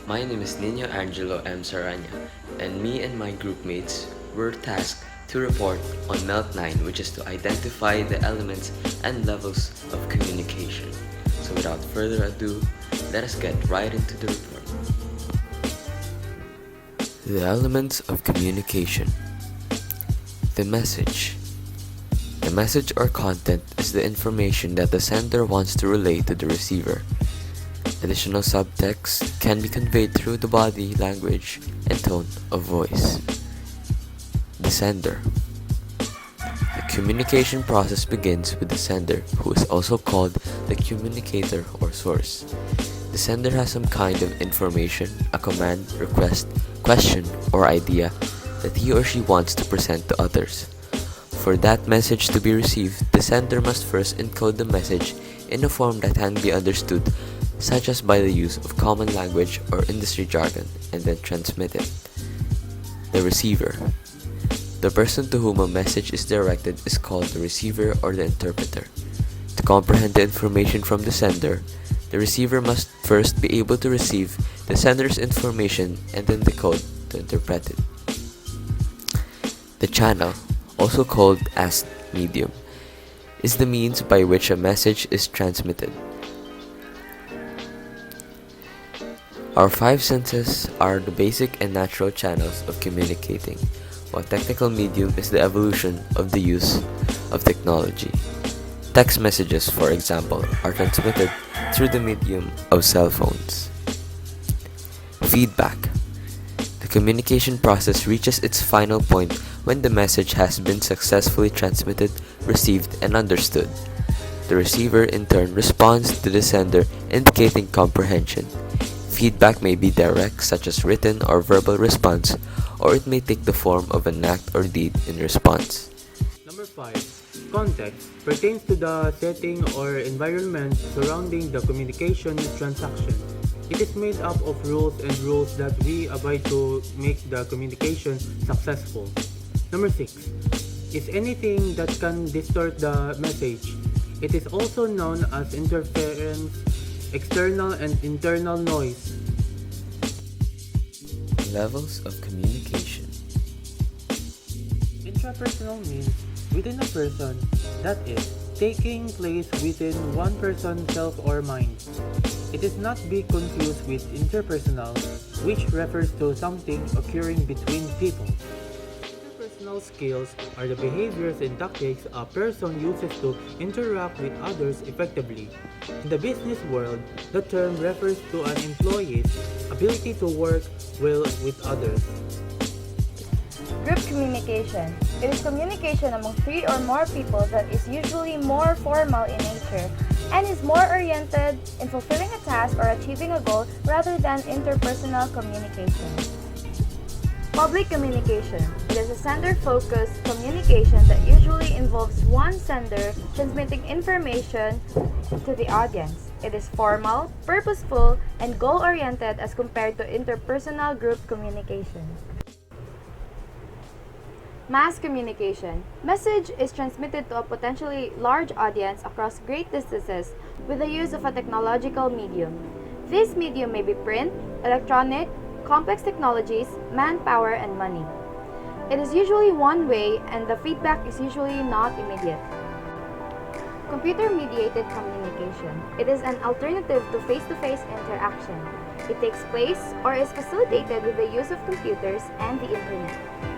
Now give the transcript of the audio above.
My name is Nino Angelo M. Saranya, and me and my group mates were tasked to report on MELC 9, which is to identify the elements and levels of communication. So without further ado, let us get right into the report. The elements of communication. The message. The message or content is the information that the sender wants to relay to the receiver. Additional subtext can be conveyed through the body language and tone of voice. The sender. The communication process begins with the sender, who is also called the communicator or source. The sender has some kind of information, a command, request, question, or idea that he or she wants to present to others. For that message to be received, the sender must first encode the message in a form that can be understood, such as by the use of common language or industry jargon, and then transmit it. The receiver. The person to whom a message is directed is called the receiver or the interpreter. To comprehend the information from the sender, the receiver must first be able to receive the sender's information and then decode to interpret it. The channel, also called as medium, is the means by which a message is transmitted. Our five senses are the basic and natural channels of communicating, while technical medium is the evolution of the use of technology. Text messages, for example, are transmitted through the medium of cell phones. Feedback. The communication process reaches its final point when the message has been successfully transmitted, received, and understood. The receiver in turn responds to the sender, indicating comprehension. Feedback may be direct, such as written or verbal response, or it may take the form of an act or deed in response. Number 5. Context pertains to the setting or environment surrounding the communication transaction. It is made up of rules and rules that we abide to make the communication successful. Number 6. Is anything that can distort the message. It is also known as interference, external and internal noise. Levels of communication. Intrapersonal means within a person, that is, taking place within one person's self or mind. It is not be confused with interpersonal, which refers to something occurring between people. Interpersonal skills are the behaviors and tactics a person uses to interact with others effectively. In the business world, the term refers to an employee's ability to work well with others. Group communication. It is communication among three or more people that is usually more formal in nature and is more oriented in fulfilling a task or achieving a goal rather than interpersonal communication. Public communication. It is a sender-focused communication that usually involves one sender transmitting information to the audience. It is formal, purposeful, and goal-oriented as compared to interpersonal group communication. Mass communication. Message is transmitted to a potentially large audience across great distances with the use of a technological medium. This medium may be print, electronic, complex technologies, manpower, and money. It is usually one way and the feedback is usually not immediate. Computer-mediated communication. It is an alternative to face-to-face interaction. It takes place or is facilitated with the use of computers and the internet.